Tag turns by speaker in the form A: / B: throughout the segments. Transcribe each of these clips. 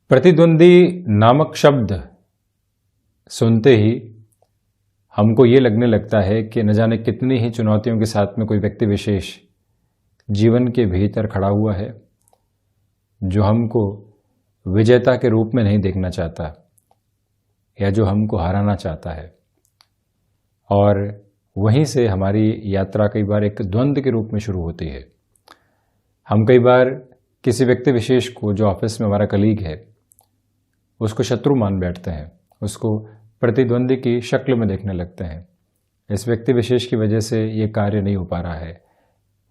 A: प्रतिद्वंदी नामक शब्द सुनते ही हमको ये लगने लगता है कि न जाने कितनी ही चुनौतियों के साथ में कोई व्यक्ति विशेष जीवन के भीतर खड़ा हुआ है जो हमको विजेता के रूप में नहीं देखना चाहता या जो हमको हराना चाहता है। और वहीं से हमारी यात्रा कई बार एक द्वंद्व के रूप में शुरू होती है। हम कई बार किसी व्यक्ति विशेष को, जो ऑफिस में हमारा कलीग है, उसको शत्रु मान बैठते हैं, उसको प्रतिद्वंदी की शक्ल में देखने लगते हैं। इस व्यक्ति विशेष की वजह से ये कार्य नहीं हो पा रहा है,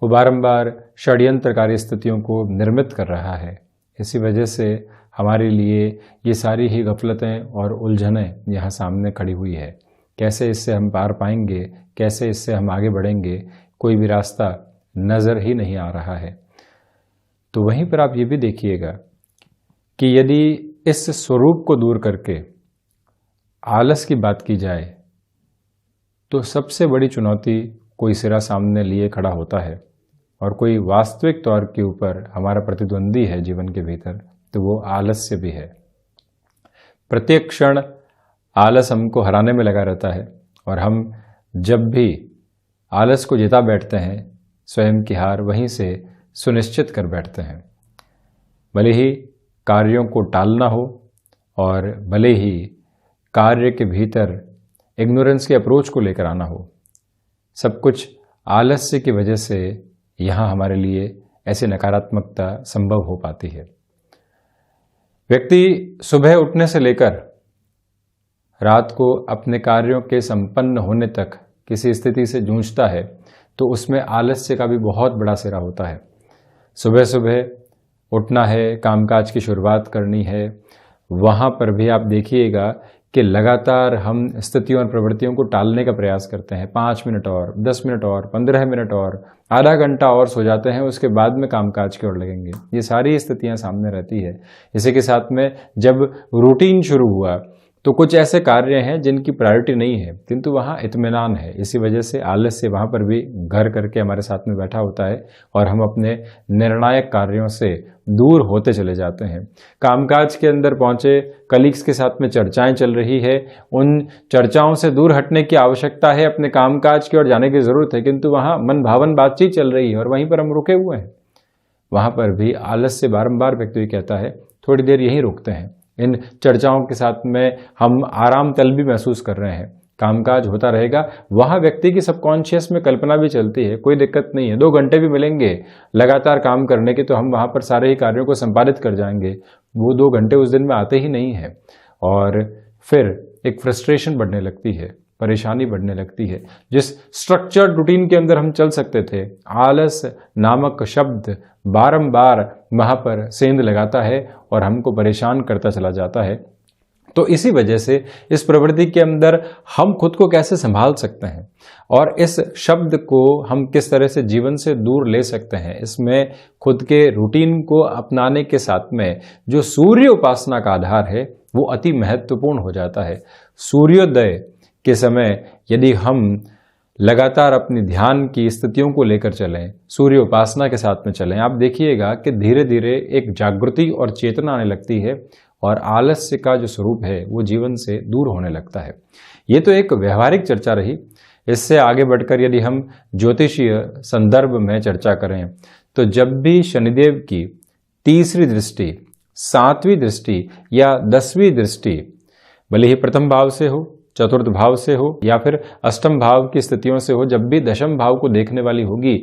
A: वो बारंबार षड्यंत्रकारी स्थितियों को निर्मित कर रहा है। इसी वजह से हमारे लिए ये सारी ही गफलतें और उलझनें यहाँ सामने खड़ी हुई है। कैसे इससे हम पार पाएंगे, कैसे इससे हम आगे बढ़ेंगे, कोई भी रास्ता नज़र ही नहीं आ रहा है। तो वहीं पर आप ये भी देखिएगा कि यदि इस स्वरूप को दूर करके आलस की बात की जाए तो सबसे बड़ी चुनौती कोई सिरा सामने लिए खड़ा होता है और कोई वास्तविक तौर के ऊपर हमारा प्रतिद्वंदी है जीवन के भीतर, तो वो आलस्य भी है। प्रत्येक क्षण आलस हमको हराने में लगा रहता है और हम जब भी आलस को जिता बैठते हैं, स्वयं की हार वहीं से सुनिश्चित कर बैठते हैं। भले ही कार्यों को टालना हो और भले ही कार्य के भीतर इग्नोरेंस के अप्रोच को लेकर आना हो, सब कुछ आलस्य की वजह से यहाँ हमारे लिए ऐसी नकारात्मकता संभव हो पाती है। व्यक्ति सुबह उठने से लेकर रात को अपने कार्यों के संपन्न होने तक किसी स्थिति से जूझता है तो उसमें आलस्य का भी बहुत बड़ा सिरा होता है। सुबह सुबह उठना है, कामकाज की शुरुआत करनी है, वहाँ पर भी आप देखिएगा कि लगातार हम स्थितियों और प्रवृत्तियों को टालने का प्रयास करते हैं। 5 मिनट और, 10 मिनट और, 15 मिनट और, आधा घंटा और सो जाते हैं, उसके बाद में कामकाज की ओर लगेंगे। ये सारी स्थितियां सामने रहती है। इसी के साथ में जब रूटीन शुरू हुआ तो कुछ ऐसे कार्य हैं जिनकी प्रायोरिटी नहीं है, किंतु वहाँ इत्मीनान है। इसी वजह से आलस्य वहाँ पर भी घर करके हमारे साथ में बैठा होता है और हम अपने निर्णायक कार्यों से दूर होते चले जाते हैं। कामकाज के अंदर पहुँचे, कलीग्स के साथ में चर्चाएं चल रही है, उन चर्चाओं से दूर हटने की आवश्यकता है, अपने कामकाज की ओर जाने की ज़रूरत है, किंतु वहाँ मन भावन बातचीत चल रही है और वहीं पर हम रुके हुए हैं। वहाँ पर भी आलस्य बारंबार व्यक्ति कहता है थोड़ी देर यहीं रुकते हैं। इन चर्चाओं के साथ में हम आराम तलब भी महसूस कर रहे हैं, कामकाज होता रहेगा। वहाँ व्यक्ति की सबकॉन्शियस में कल्पना भी चलती है, कोई दिक्कत नहीं है, 2 घंटे भी मिलेंगे लगातार काम करने के तो हम वहाँ पर सारे ही कार्यों को संपादित कर जाएंगे। वो 2 घंटे उस दिन में आते ही नहीं है और फिर एक फ्रस्ट्रेशन बढ़ने लगती है, परेशानी बढ़ने लगती है। जिस स्ट्रक्चर्ड रूटीन के अंदर हम चल सकते थे, आलस नामक शब्द बारंबार वहाँ पर सेंध लगाता है और हमको परेशान करता चला जाता है। तो इसी वजह से इस प्रवृत्ति के अंदर हम खुद को कैसे संभाल सकते हैं और इस शब्द को हम किस तरह से जीवन से दूर ले सकते हैं, इसमें खुद के रूटीन को अपनाने के साथ में जो सूर्य उपासना का आधार है वो अति महत्वपूर्ण हो जाता है। सूर्योदय के समय यदि हम लगातार अपनी ध्यान की स्थितियों को लेकर चलें, सूर्य उपासना के साथ में चलें, आप देखिएगा कि धीरे धीरे एक जागृति और चेतना आने लगती है और आलस्य का जो स्वरूप है वो जीवन से दूर होने लगता है। ये तो एक व्यवहारिक चर्चा रही। इससे आगे बढ़कर यदि हम ज्योतिषीय संदर्भ में चर्चा करें तो जब भी शनिदेव की तीसरी दृष्टि, 7वीं दृष्टि या 10वीं दृष्टि भले ही प्रथम भाव से हो, चतुर्थ भाव से हो या फिर अष्टम भाव की स्थितियों से हो, जब भी दशम भाव को देखने वाली होगी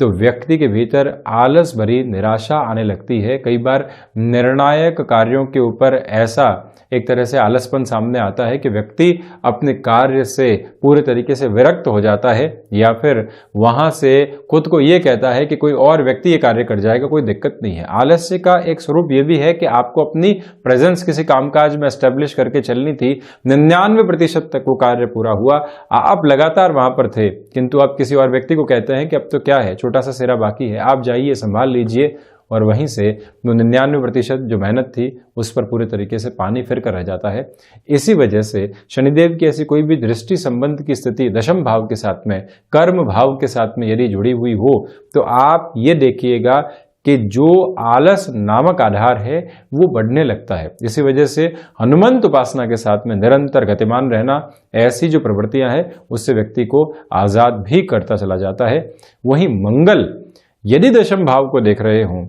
A: तो व्यक्ति के भीतर आलस भरी निराशा आने लगती है। कई बार निर्णायक कार्यों के ऊपर ऐसा एक तरह से आलसपन सामने आता है कि व्यक्ति अपने कार्य से पूरे तरीके से विरक्त हो जाता है या फिर वहां से खुद को ये कहता है कि कोई और व्यक्ति ये कार्य कर जाएगा, कोई दिक्कत नहीं है। आलस्य का एक स्वरूप ये भी है कि आपको अपनी प्रेजेंस किसी कामकाज में एस्टेब्लिश करके चलनी थी, 99% तक वो कार्य पूरा हुआ, आप लगातार वहां पर थे, किंतु आप किसी और व्यक्ति को कहते हैं कि अब तो क्या है, छोटा सा सिरा बाकी है, आप जाइए संभाल लीजिए, और वहीं से 99% जो मेहनत थी उस पर पूरे तरीके से पानी फिर कर रह जाता है। इसी वजह से शनिदेव की ऐसी कोई भी दृष्टि संबंध की स्थिति दशम भाव के साथ में, कर्म भाव के साथ में यदि जुड़ी हुई हो तो आप ये देखिएगा कि जो आलस नामक आधार है वो बढ़ने लगता है। इसी वजह से हनुमंत उपासना के साथ में निरंतर गतिमान रहना, ऐसी जो प्रवृत्तियां हैं उससे व्यक्ति को आजाद भी करता चला जाता है। वहीं मंगल यदि दशम भाव को देख रहे हों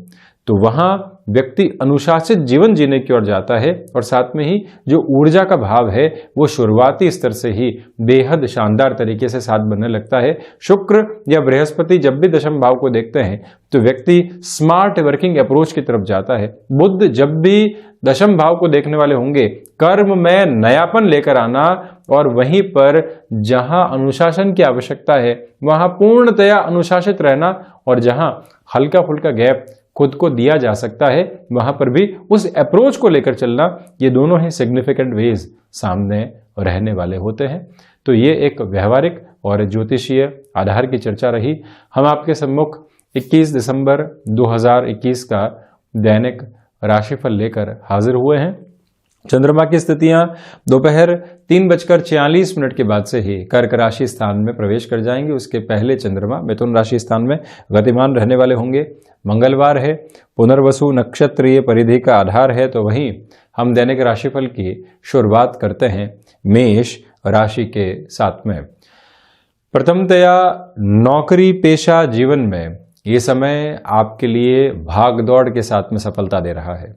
A: तो वहां व्यक्ति अनुशासित जीवन जीने की ओर जाता है और साथ में ही जो ऊर्जा का भाव है वो शुरुआती स्तर से ही बेहद शानदार तरीके से साथ बनने लगता है। शुक्र या बृहस्पति जब भी दशम भाव को देखते हैं तो व्यक्ति स्मार्ट वर्किंग अप्रोच की तरफ जाता है। बुध जब भी दशम भाव को देखने वाले होंगे, कर्म में नयापन लेकर आना और वहीं पर जहां अनुशासन की आवश्यकता है वहां पूर्णतया अनुशासित रहना और जहां हल्का फुल्का गैप खुद को दिया जा सकता है वहां पर भी उस अप्रोच को लेकर चलना, ये दोनों ही सिग्निफिकेंट वेज सामने रहने वाले होते हैं। तो ये एक व्यवहारिक और ज्योतिषीय आधार की चर्चा रही। हम आपके सम्मुख 21 दिसंबर 2021 का दैनिक राशिफल लेकर हाजिर हुए हैं। चंद्रमा की स्थितियां दोपहर 3:46 के बाद से ही कर्क राशि स्थान में प्रवेश कर जाएंगे। उसके पहले चंद्रमा मिथुन राशि स्थान में गतिमान रहने वाले होंगे। मंगलवार है, पुनर्वसु नक्षत्रीय परिधि का आधार है। तो वहीं हम दैनिक राशिफल की शुरुआत करते हैं मेष राशि के साथ में। प्रथमतया नौकरी पेशा जीवन में ये समय आपके लिए भाग दौड़ के साथ में सफलता दे रहा है।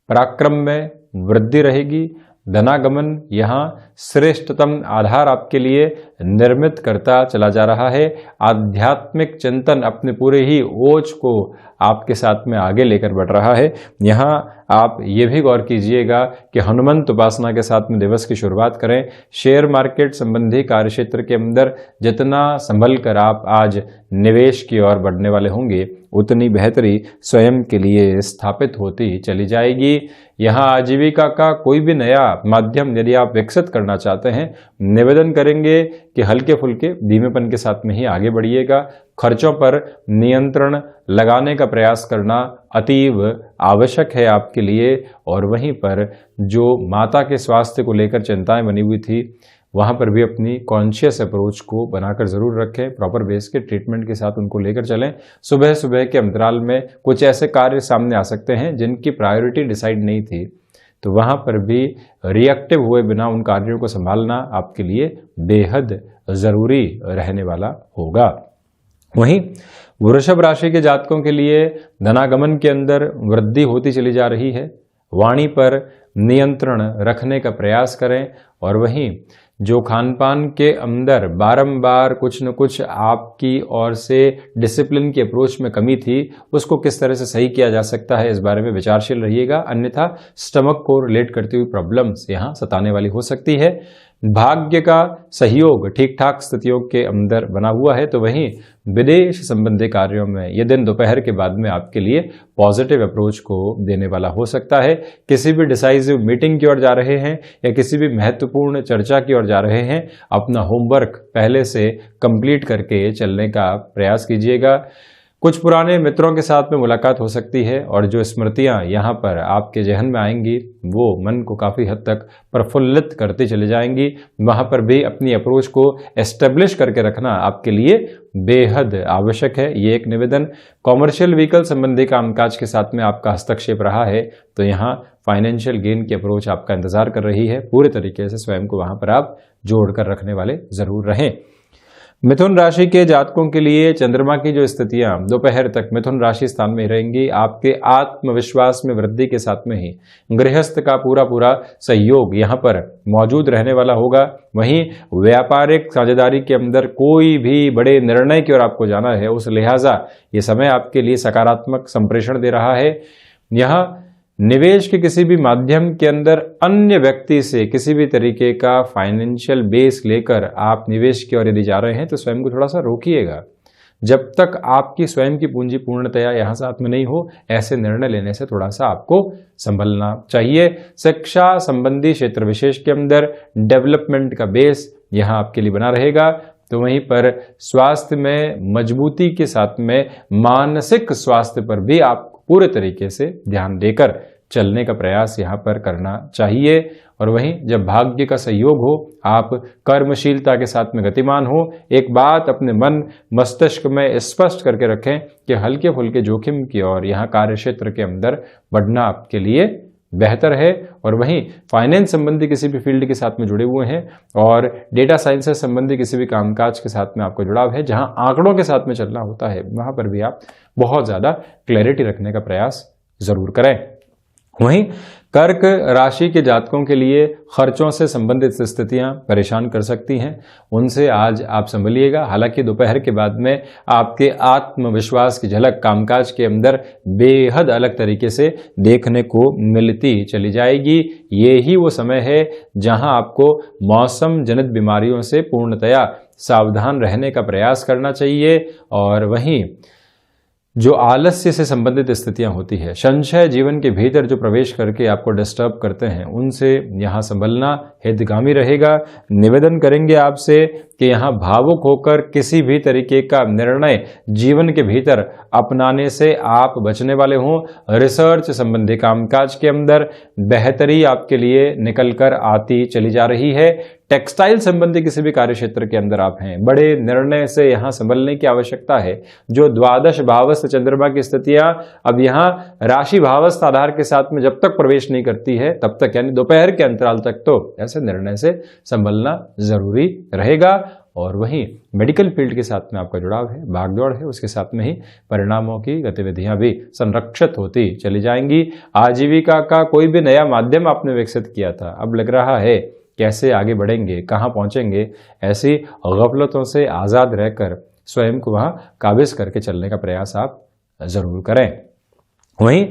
A: पराक्रम में वृद्धि रहेगी। धनागमन यहाँ श्रेष्ठतम आधार आपके लिए निर्मित करता चला जा रहा है। आध्यात्मिक चिंतन अपने पूरे ही ओज को आपके साथ में आगे लेकर बढ़ रहा है। यहाँ आप ये भी गौर कीजिएगा कि हनुमंत उपासना के साथ में दिवस की शुरुआत करें। शेयर मार्केट संबंधी कार्यक्षेत्र के अंदर जितना संभल कर आप आज निवेश की ओर बढ़ने वाले होंगे उतनी बेहतरी स्वयं के लिए स्थापित होती चली जाएगी। यहाँ आजीविका का कोई भी नया माध्यम यदि आप विकसित करना चाहते हैं, निवेदन करेंगे कि हल्के फुल्के धीमेपन के साथ में ही आगे बढ़िएगा। खर्चों पर नियंत्रण लगाने का प्रयास करना अतीव आवश्यक है आपके लिए। और वहीं पर जो माता के स्वास्थ्य को लेकर चिंताएं बनी हुई थी वहाँ पर भी अपनी कॉन्शियस अप्रोच को बनाकर ज़रूर रखें। प्रॉपर बेस के ट्रीटमेंट के साथ उनको लेकर चलें। सुबह सुबह के अंतराल में कुछ ऐसे कार्य सामने आ सकते हैं जिनकी प्रायोरिटी डिसाइड नहीं थी, तो वहाँ पर भी रिएक्टिव हुए बिना उन कार्यों को संभालना आपके लिए बेहद ज़रूरी रहने वाला होगा। वहीं वृषभ राशि के जातकों के लिए धनागमन के अंदर वृद्धि होती चली जा रही है। वाणी पर नियंत्रण रखने का प्रयास करें और वहीं जो खान पान के अंदर बारंबार कुछ न कुछ आपकी ओर से डिसिप्लिन की अप्रोच में कमी थी उसको किस तरह से सही किया जा सकता है इस बारे में विचारशील रहिएगा। अन्यथा स्टमक को रिलेट करती हुई प्रॉब्लम्स यहाँ सताने वाली हो सकती है। भाग्य का सहयोग ठीक ठाक स्थितियों के अंदर बना हुआ है। तो वहीं विदेश संबंधी कार्यों में यह दिन दोपहर के बाद में आपके लिए पॉजिटिव अप्रोच को देने वाला हो सकता है। किसी भी डिसाइसिव मीटिंग की ओर जा रहे हैं या किसी भी महत्वपूर्ण चर्चा की ओर जा रहे हैं, अपना होमवर्क पहले से कंप्लीट करके चलने का प्रयास कीजिएगा। कुछ पुराने मित्रों के साथ में मुलाकात हो सकती है और जो स्मृतियां यहाँ पर आपके जहन में आएंगी वो मन को काफ़ी हद तक प्रफुल्लित करती चली जाएंगी। वहाँ पर भी अपनी अप्रोच को एस्टेब्लिश करके रखना आपके लिए बेहद आवश्यक है। ये एक निवेदन। कॉमर्शियल व्हीकल संबंधी कामकाज के साथ में आपका हस्तक्षेप रहा है तो यहाँ फाइनेंशियल गेन की अप्रोच आपका इंतजार कर रही है। पूरे तरीके से स्वयं को वहाँ पर आप जोड़ कर रखने वाले ज़रूर रहें। मिथुन राशि के जातकों के लिए चंद्रमा की जो स्थितियां दोपहर तक मिथुन राशि स्थान में रहेंगी, आपके आत्मविश्वास में वृद्धि के साथ में ही गृहस्थ का पूरा सहयोग यहां पर मौजूद रहने वाला होगा। वहीं व्यापारिक साझेदारी के अंदर कोई भी बड़े निर्णय की ओर आपको जाना है, उस लिहाजा ये समय आपके लिए सकारात्मक संप्रेषण दे रहा है। यहाँ निवेश के किसी भी माध्यम के अंदर अन्य व्यक्ति से किसी भी तरीके का फाइनेंशियल बेस लेकर आप निवेश की ओर यदि जा रहे हैं तो स्वयं को थोड़ा सा रोकिएगा। जब तक आपकी स्वयं की पूंजी पूर्णतया यहाँ साथ में नहीं हो, ऐसे निर्णय लेने से थोड़ा सा आपको संभलना चाहिए। शिक्षा संबंधी क्षेत्र विशेष के अंदर डेवलपमेंट का बेस यहाँ आपके लिए बना रहेगा। तो वहीं पर स्वास्थ्य में मजबूती के साथ में मानसिक स्वास्थ्य पर भी आप पूरे तरीके से ध्यान देकर चलने का प्रयास यहाँ पर करना चाहिए। और वहीं जब भाग्य का सहयोग हो, आप कर्मशीलता के साथ में गतिमान हो, एक बात अपने मन मस्तिष्क में स्पष्ट करके रखें कि हल्के फुल्के जोखिम की ओर यहाँ कार्य क्षेत्र के अंदर बढ़ना आपके लिए बेहतर है। और वहीं फाइनेंस संबंधी किसी भी फील्ड के साथ में जुड़े हुए हैं और डेटा साइंस से संबंधी किसी भी कामकाज के साथ में आपको जुड़ाव है, जहां आंकड़ों के साथ में चलना होता है, वहां पर भी आप बहुत ज़्यादा क्लैरिटी रखने का प्रयास जरूर करें। वहीं कर्क राशि के जातकों के लिए खर्चों से संबंधित स्थितियां परेशान कर सकती हैं, उनसे आज आप संभलिएगा। हालांकि दोपहर के बाद में आपके आत्मविश्वास की झलक कामकाज के अंदर बेहद अलग तरीके से देखने को मिलती चली जाएगी। ये ही वो समय है जहां आपको मौसम जनित बीमारियों से पूर्णतया सावधान रहने का प्रयास करना चाहिए। और वहीं जो आलस्य से संबंधित स्थितियां होती है, संशय जीवन के भीतर जो प्रवेश करके आपको डिस्टर्ब करते हैं, उनसे यहाँ संभलना हितगामी रहेगा। निवेदन करेंगे आपसे कि यहाँ भावुक होकर किसी भी तरीके का निर्णय जीवन के भीतर अपनाने से आप बचने वाले हों। रिसर्च संबंधी कामकाज के अंदर बेहतरी आपके लिए निकल कर आती चली जा रही है। टेक्सटाइल संबंधी किसी भी कार्य क्षेत्र के अंदर आप हैं, बड़े निर्णय से यहाँ संभलने की आवश्यकता है। जो द्वादश भावस्थ चंद्रमा की स्थितियां अब यहाँ राशि भावस्थ आधार के साथ में जब तक प्रवेश नहीं करती है, तब तक यानी दोपहर के अंतराल तक तो ऐसे निर्णय से संभलना जरूरी रहेगा। और वहीं मेडिकल फील्ड के साथ में आपका जुड़ाव है, भागदौड़ है, उसके साथ में ही परिणामों की गतिविधियां भी संरक्षित होती चली जाएंगी। आजीविका का कोई भी नया माध्यम आपने विकसित किया था, अब लग रहा है कैसे आगे बढ़ेंगे, कहाँ पहुंचेंगे, ऐसी गफलतों से आज़ाद रहकर स्वयं को वहाँ काबिज करके चलने का प्रयास आप जरूर करें। वहीं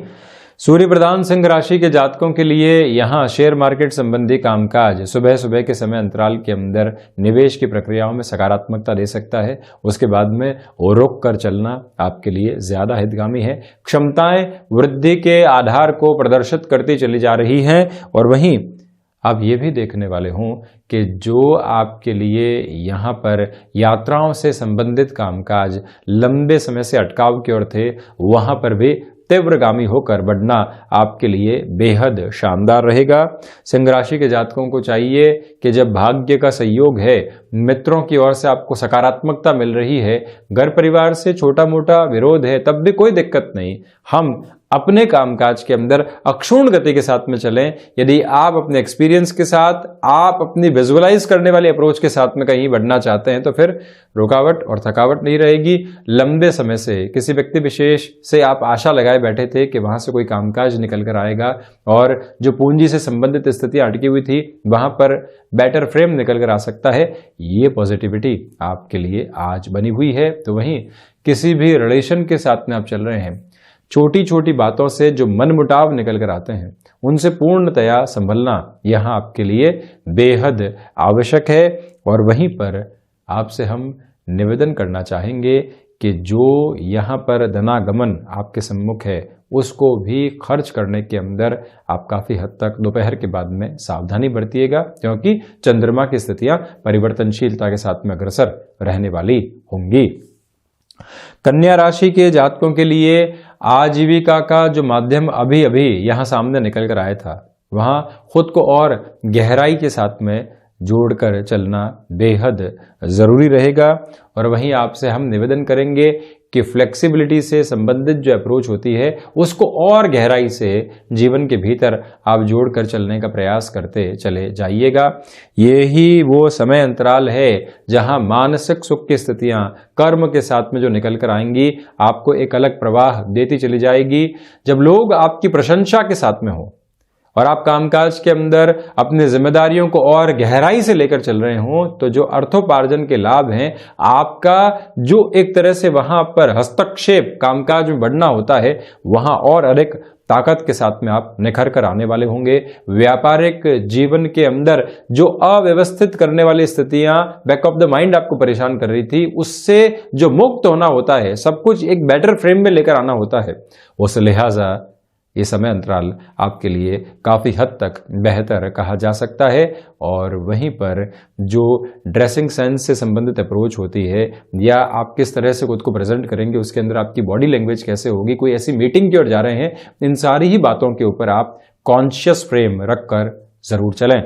A: सूर्य प्रधान सिंह राशि के जातकों के लिए यहाँ शेयर मार्केट संबंधी कामकाज सुबह सुबह के समय अंतराल के अंदर निवेश की प्रक्रियाओं में सकारात्मकता दे सकता है। उसके बाद में रुक कर चलना आपके लिए ज्यादा हितगामी है। क्षमताएं वृद्धि के आधार को प्रदर्शित करती चली जा रही हैं। और वहीं आप ये भी देखने वाले हों कि जो आपके लिए यहाँ पर यात्राओं से संबंधित कामकाज लंबे समय से अटकाव की ओर थे, वहाँ पर भी तीव्रगामी होकर बढ़ना आपके लिए बेहद शानदार रहेगा। सिंह राशि के जातकों को चाहिए कि जब भाग्य का सहयोग है, मित्रों की ओर से आपको सकारात्मकता मिल रही है, घर परिवार से छोटा मोटा विरोध है, तब भी कोई दिक्कत नहीं, हम अपने कामकाज के अंदर अक्षुण्ण गति के साथ में चलें। यदि आप अपने एक्सपीरियंस के साथ, आप अपनी विजुअलाइज करने वाली अप्रोच के साथ में कहीं बढ़ना चाहते हैं, तो फिर रुकावट और थकावट नहीं रहेगी। लंबे समय से किसी व्यक्ति विशेष से आप आशा लगाए बैठे थे कि वहां से कोई कामकाज निकल कर आएगा और जो पूंजी से संबंधित स्थितियां अटकी हुई थी, वहां पर बेटर फ्रेम निकल कर आ सकता है। ये पॉजिटिविटी आपके लिए आज बनी हुई है। तो वहीं किसी भी रिलेशन के साथ में आप चल रहे हैं, छोटी छोटी बातों से जो मनमुटाव निकल कर आते हैं, उनसे पूर्णतया संभलना यहाँ आपके लिए बेहद आवश्यक है। और वहीं पर आपसे हम निवेदन करना चाहेंगे कि जो यहाँ पर धनागमन आपके सम्मुख है, उसको भी खर्च करने के अंदर आप काफ़ी हद तक दोपहर के बाद में सावधानी बरतिएगा, क्योंकि चंद्रमा की स्थितियाँ परिवर्तनशीलता के साथ में अग्रसर रहने वाली होंगी। कन्या राशि के जातकों के लिए आजीविका का जो माध्यम अभी अभी यहाँ सामने निकल कर आया था, वहाँ खुद को और गहराई के साथ में जोड़कर चलना बेहद ज़रूरी रहेगा। और वहीं आपसे हम निवेदन करेंगे कि फ्लेक्सिबिलिटी से संबंधित जो अप्रोच होती है, उसको और गहराई से जीवन के भीतर आप जोड़कर चलने का प्रयास करते चले जाइएगा। ये ही वो समय अंतराल है जहां मानसिक सुख की स्थितियां कर्म के साथ में जो निकल कर आएंगी, आपको एक अलग प्रवाह देती चली जाएगी। जब लोग आपकी प्रशंसा के साथ में हो और आप कामकाज के अंदर अपनी जिम्मेदारियों को और गहराई से लेकर चल रहे हों, तो जो अर्थोपार्जन के लाभ हैं, आपका जो एक तरह से वहां पर हस्तक्षेप कामकाज में बढ़ना होता है, वहां और अधिक ताकत के साथ में आप निखर कर आने वाले होंगे। व्यापारिक जीवन के अंदर जो अव्यवस्थित करने वाली स्थितियां बैक ऑफ द माइंड आपको परेशान कर रही थी, उससे जो मुक्त होना होता है, सब कुछ एक बेटर फ्रेम में लेकर आना होता है। उस लिहाजा ये समय अंतराल आपके लिए काफ़ी हद तक बेहतर कहा जा सकता है। और वहीं पर जो ड्रेसिंग सेंस से संबंधित अप्रोच होती है या आप किस तरह से खुद को प्रेजेंट करेंगे, उसके अंदर आपकी बॉडी लैंग्वेज कैसे होगी, कोई ऐसी मीटिंग की ओर जा रहे हैं, इन सारी ही बातों के ऊपर आप कॉन्शियस फ्रेम रखकर जरूर चलें।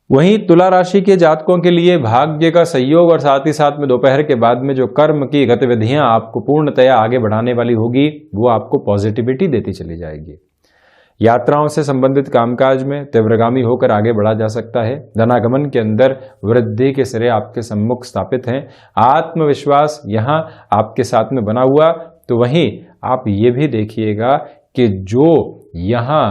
A: वहीं तुला राशि के जातकों के लिए भाग्य का सहयोग और साथ ही साथ में दोपहर के बाद में जो कर्म की गतिविधियां आपको पूर्णतया आगे बढ़ाने वाली होगी, वो आपको पॉजिटिविटी देती चली जाएगी। यात्राओं से संबंधित कामकाज में तीव्रगामी होकर आगे बढ़ा जा सकता है। धनागमन के अंदर वृद्धि के सिरे आपके सम्मुख स्थापित हैं। आत्मविश्वास यहां आपके साथ में बना हुआ। तो वहीं आप ये भी देखिएगा कि जो यहां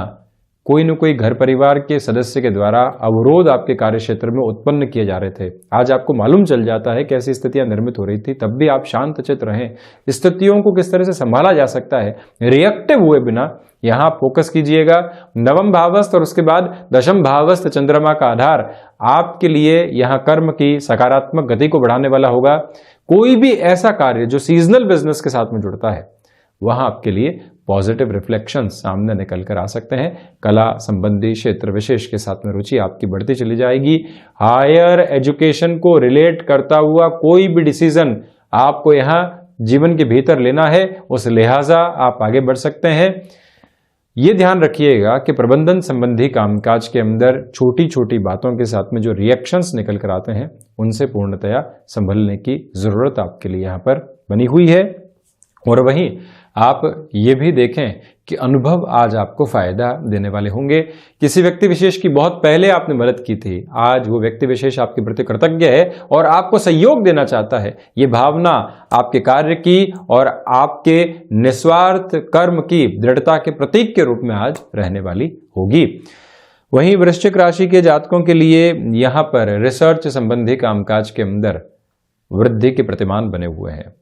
A: कोई न कोई घर परिवार के सदस्य के द्वारा अवरोध आपके कार्य क्षेत्र में उत्पन्न किए जा रहे थे, आज आपको मालूम चल जाता है कैसी स्थितियां निर्मित हो रही थी, तब भी आप शांतचित्त रहें। स्थितियों को किस तरह से संभाला जा सकता है, रिएक्टिव हुए बिना यहां फोकस कीजिएगा। नवम भावस्थ और उसके बाद दशम भावस्थ चंद्रमा का आधार आपके लिए यहां कर्म की सकारात्मक गति को बढ़ाने वाला होगा। कोई भी ऐसा कार्य जो सीजनल बिजनेस के साथ में जुड़ता है, वहां आपके लिए पॉजिटिव रिफ्लेक्शंस सामने निकल कर आ सकते हैं। कला संबंधी क्षेत्र विशेष के साथ में रुचि आपकी बढ़ती चली जाएगी। हायर एजुकेशन को रिलेट करता हुआ कोई भी डिसीजन आपको यहां जीवन के भीतर लेना है, उस लिहाजा आप आगे बढ़ सकते हैं। ये ध्यान रखिएगा कि प्रबंधन संबंधी कामकाज के अंदर छोटी छोटी बातों के साथ में जो रिएक्शंस निकल कर आते हैं, उनसे पूर्णतया संभलने की जरूरत आपके लिए यहां पर बनी हुई है। और वहीं आप ये भी देखें कि अनुभव आज आपको फायदा देने वाले होंगे। किसी व्यक्ति विशेष की बहुत पहले आपने मदद की थी, आज वो व्यक्ति विशेष आपके प्रति कृतज्ञ है और आपको सहयोग देना चाहता है। ये भावना आपके कार्य की और आपके निस्वार्थ कर्म की दृढ़ता के प्रतीक के रूप में आज रहने वाली होगी। वहीं वृश्चिक राशि के जातकों के लिए यहां पर रिसर्च संबंधी कामकाज के अंदर वृद्धि के प्रतिमान बने हुए हैं।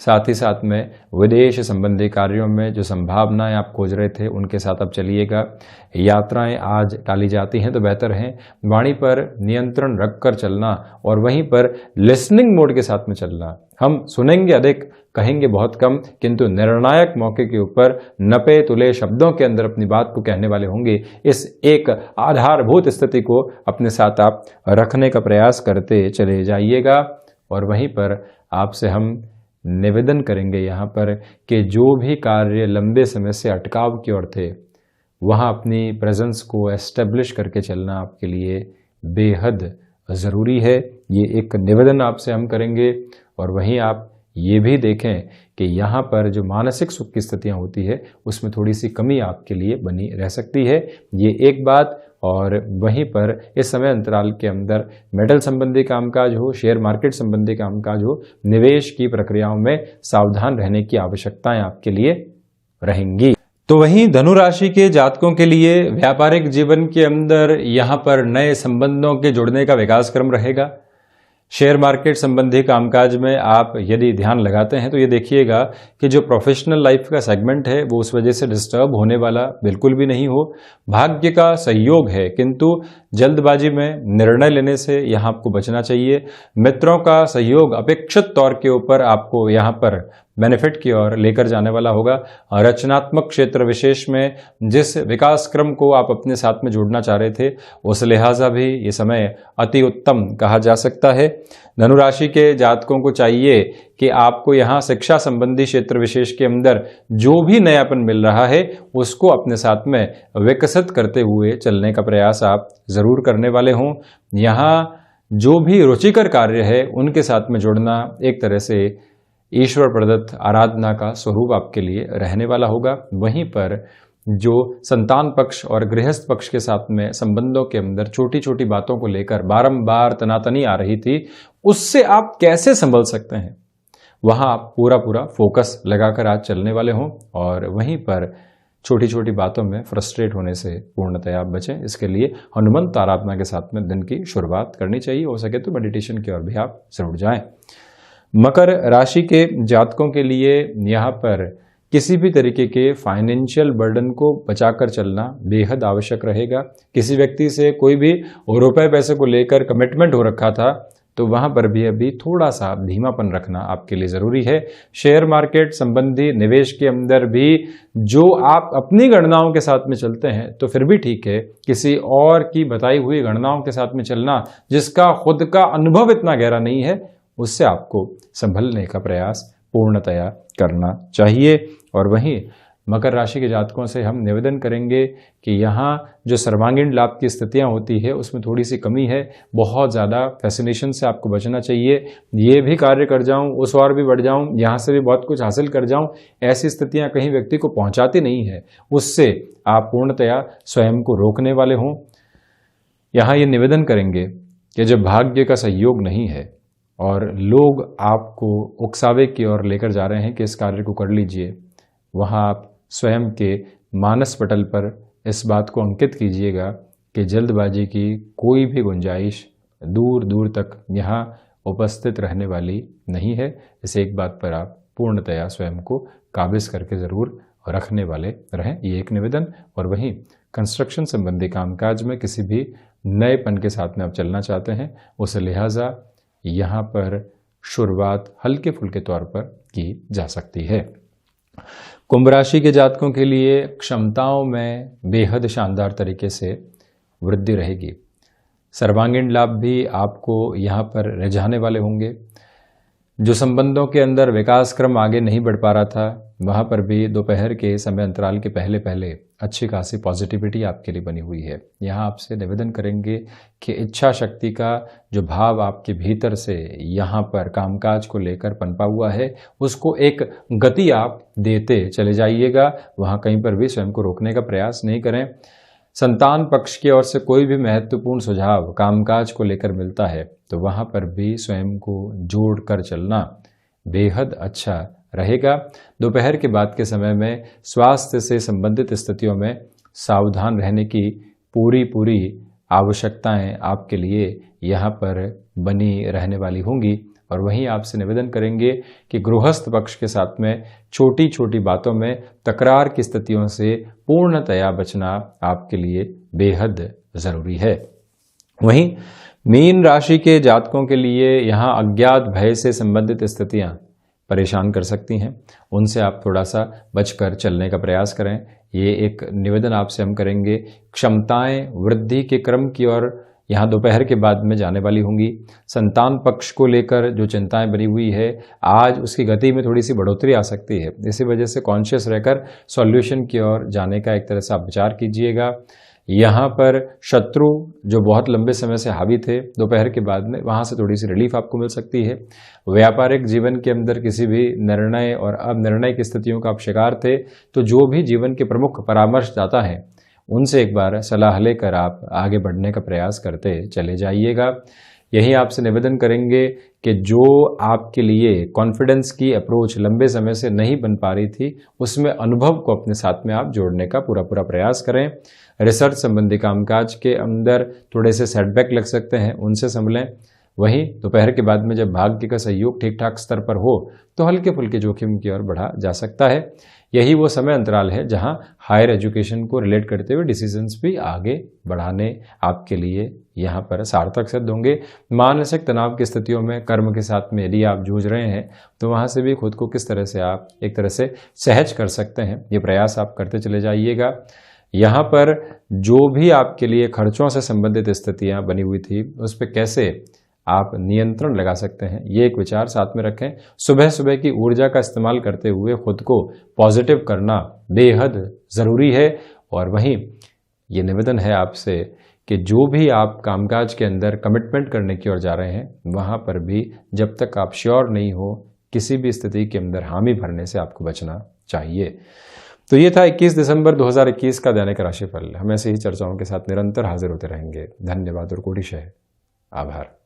A: साथ ही साथ में विदेश संबंधी कार्यों में जो संभावनाएं आप खोज रहे थे, उनके साथ अब चलिएगा। यात्राएं आज टाली जाती हैं तो बेहतर है वाणी पर नियंत्रण रखकर चलना और वहीं पर लिसनिंग मोड के साथ में चलना। हम सुनेंगे अधिक, कहेंगे बहुत कम, किंतु निर्णायक मौके के ऊपर नपे तुले शब्दों के अंदर अपनी बात को कहने वाले होंगे। इस एक आधारभूत स्थिति को अपने साथ आप रखने का प्रयास करते चले जाइएगा। और वहीं पर आपसे हम निवेदन करेंगे यहाँ पर कि जो भी कार्य लंबे समय से अटकाव की ओर थे, वहाँ अपनी प्रेजेंस को एस्टेब्लिश करके चलना आपके लिए बेहद ज़रूरी है। ये एक निवेदन आपसे हम करेंगे। और वहीं आप ये भी देखें कि यहाँ पर जो मानसिक सुख की स्थितियाँ होती है, उसमें थोड़ी सी कमी आपके लिए बनी रह सकती है। ये एक बात। और वहीं पर इस समय अंतराल के अंदर मेटल संबंधी कामकाज हो, शेयर मार्केट संबंधी कामकाज हो, निवेश की प्रक्रियाओं में सावधान रहने की आवश्यकताएं आपके लिए रहेंगी। तो वहीं धनु राशि के जातकों के लिए व्यापारिक जीवन के अंदर यहाँ पर नए संबंधों के जुड़ने का विकास क्रम रहेगा। शेयर मार्केट संबंधी कामकाज में आप यदि ध्यान लगाते हैं तो ये देखिएगा कि जो प्रोफेशनल लाइफ का सेगमेंट है वो उस वजह से डिस्टर्ब होने वाला बिल्कुल भी नहीं हो। भाग्य का सहयोग है, किंतु जल्दबाजी में निर्णय लेने से यहाँ आपको बचना चाहिए। मित्रों का सहयोग अपेक्षित तौर के ऊपर आपको यहाँ पर बेनिफिट की ओर लेकर जाने वाला होगा। रचनात्मक क्षेत्र विशेष में जिस विकास क्रम को आप अपने साथ में जोड़ना चाह रहे थे, उस लिहाजा भी ये समय अति उत्तम कहा जा सकता है। धनुराशि के जातकों को चाहिए कि आपको यहाँ शिक्षा संबंधी क्षेत्र विशेष के अंदर जो भी नयापन मिल रहा है, उसको अपने साथ में विकसित करते हुए चलने का प्रयास आप जरूर करने वाले हों। यहाँ जो भी रुचिकर कार्य है, उनके साथ में जुड़ना एक तरह से ईश्वर प्रदत्त आराधना का स्वरूप आपके लिए रहने वाला होगा। वहीं पर जो संतान पक्ष और गृहस्थ पक्ष के साथ में संबंधों के अंदर छोटी छोटी बातों को लेकर बारंबार तनातनी आ रही थी, उससे आप कैसे संभल सकते हैं, वहां आप पूरा फोकस लगाकर आज चलने वाले हों। और वहीं पर छोटी छोटी बातों में फ्रस्ट्रेट होने से पूर्णतया आप बचें। इसके लिए हनुमंत आराधना के साथ में दिन की शुरुआत करनी चाहिए। हो सके तो मेडिटेशन की ओर भी आप जरूर जाएं। मकर राशि के जातकों के लिए यहाँ पर किसी भी तरीके के फाइनेंशियल बर्डन को बचाकर चलना बेहद आवश्यक रहेगा। किसी व्यक्ति से कोई भी रुपए पैसे को लेकर कमिटमेंट हो रखा था, तो वहां पर भी अभी थोड़ा सा धीमापन रखना आपके लिए जरूरी है। शेयर मार्केट संबंधी निवेश के अंदर भी जो आप अपनी गणनाओं के साथ में चलते हैं तो फिर भी ठीक है, किसी और की बताई हुई गणनाओं के साथ में चलना जिसका खुद का अनुभव इतना गहरा नहीं है, उससे आपको संभलने का प्रयास पूर्णतया करना चाहिए। और वहीं मकर राशि के जातकों से हम निवेदन करेंगे कि यहाँ जो सर्वांगीण लाभ की स्थितियाँ होती है उसमें थोड़ी सी कमी है। बहुत ज़्यादा फैसिनेशन से आपको बचना चाहिए। ये भी कार्य कर जाऊँ, उस और भी बढ़ जाऊँ, यहाँ से भी बहुत कुछ हासिल कर जाऊँ, ऐसी स्थितियाँ कहीं व्यक्ति को पहुँचाती नहीं है, उससे आप पूर्णतया स्वयं को रोकने वाले हों। यहाँ ये निवेदन करेंगे कि जब भाग्य का सहयोग नहीं है और लोग आपको उकसावे की ओर लेकर जा रहे हैं कि इस कार्य को कर लीजिए, वहाँ आप स्वयं के मानस पटल पर इस बात को अंकित कीजिएगा कि जल्दबाजी की कोई भी गुंजाइश दूर दूर तक यहाँ उपस्थित रहने वाली नहीं है। इस एक बात पर आप पूर्णतया स्वयं को काबिज करके ज़रूर रखने वाले रहें, ये एक निवेदन। और वहीं कंस्ट्रक्शन संबंधी कामकाज में किसी भी नएपन के साथ में आप चलना चाहते हैं, उस लिहाजा यहाँ पर शुरुआत हल्के फुल्के तौर पर की जा सकती है। कुंभ राशि के जातकों के लिए क्षमताओं में बेहद शानदार तरीके से वृद्धि रहेगी। सर्वांगीण लाभ भी आपको यहाँ पर रिझाने वाले होंगे। जो संबंधों के अंदर विकास क्रम आगे नहीं बढ़ पा रहा था, वहाँ पर भी दोपहर के समय अंतराल के पहले पहले अच्छी खासी पॉजिटिविटी आपके लिए बनी हुई है। यहाँ आपसे निवेदन करेंगे कि इच्छा शक्ति का जो भाव आपके भीतर से यहाँ पर कामकाज को लेकर पनपा हुआ है, उसको एक गति आप देते चले जाइएगा। वहाँ कहीं पर भी स्वयं को रोकने का प्रयास नहीं करें। संतान पक्ष की ओर से कोई भी महत्वपूर्ण सुझाव कामकाज को लेकर मिलता है तो वहाँ पर भी स्वयं को जोड़ कर चलना बेहद अच्छा रहेगा। दोपहर के बाद के समय में स्वास्थ्य से संबंधित स्थितियों में सावधान रहने की पूरी आवश्यकताएं आपके लिए यहाँ पर बनी रहने वाली होंगी। और वहीं आपसे निवेदन करेंगे कि गृहस्थ पक्ष के साथ में छोटी छोटी बातों में तकरार की स्थितियों से पूर्णतया बचना आपके लिए बेहद ज़रूरी है। वहीं मीन राशि के जातकों के लिए यहाँ अज्ञात भय से संबंधित स्थितियाँ परेशान कर सकती हैं, उनसे आप थोड़ा सा बचकर चलने का प्रयास करें। ये एक निवेदन आपसे हम करेंगे। क्षमताएं वृद्धि के क्रम की ओर यहाँ दोपहर के बाद में जाने वाली होंगी। संतान पक्ष को लेकर जो चिंताएं बनी हुई है, आज उसकी गति में थोड़ी सी बढ़ोतरी आ सकती है। इसी वजह से कॉन्शियस रहकर सॉल्यूशन की ओर जाने का एक तरह से आप विचार कीजिएगा। यहाँ पर शत्रु जो बहुत लंबे समय से हावी थे, दोपहर के बाद में वहाँ से थोड़ी सी रिलीफ आपको मिल सकती है। व्यापारिक जीवन के अंदर किसी भी निर्णय और अनिर्णय की स्थितियों का आप शिकार थे तो जो भी जीवन के प्रमुख परामर्शदाता हैं उनसे एक बार सलाह लेकर आप आगे बढ़ने का प्रयास करते चले जाइएगा। यही आपसे निवेदन करेंगे कि जो आपके लिए कॉन्फिडेंस की अप्रोच लंबे समय से नहीं बन पा रही थी, उसमें अनुभव को अपने साथ में आप जोड़ने का पूरा प्रयास करें। रिसर्च संबंधी कामकाज के अंदर थोड़े से सेटबैक लग सकते हैं, उनसे संभलें। वहीं दोपहर के बाद में जब भाग्य का सहयोग ठीक ठाक स्तर पर हो तो हल्के फुल्के जोखिम की ओर बढ़ा जा सकता है। यही वो समय अंतराल है जहां हायर एजुकेशन को रिलेट करते हुए डिसीजंस भी आगे बढ़ाने आपके लिए यहाँ पर सार्थक सिद्ध होंगे। मानसिक तनाव की स्थितियों में कर्म के साथ में यदि आप जूझ रहे हैं तो वहाँ से भी खुद को किस तरह से आप एक तरह से सहज कर सकते हैं, ये प्रयास आप करते चले जाइएगा। यहाँ पर जो भी आपके लिए खर्चों से संबंधित स्थितियाँ बनी हुई थी उस पर कैसे आप नियंत्रण लगा सकते हैं, ये एक विचार साथ में रखें। सुबह सुबह की ऊर्जा का इस्तेमाल करते हुए खुद को पॉजिटिव करना बेहद ज़रूरी है। और वहीं ये निवेदन है आपसे कि जो भी आप कामकाज के अंदर कमिटमेंट करने की ओर जा रहे हैं वहाँ पर भी जब तक आप श्योर नहीं हो, किसी भी स्थिति के अंदर हामी भरने से आपको बचना चाहिए। तो ये था 21 दिसंबर 2021 का दैनिक राशिफल। हम ऐसे ही चर्चाओं के साथ निरंतर हाजिर होते रहेंगे। धन्यवाद और कोटिशः आभार।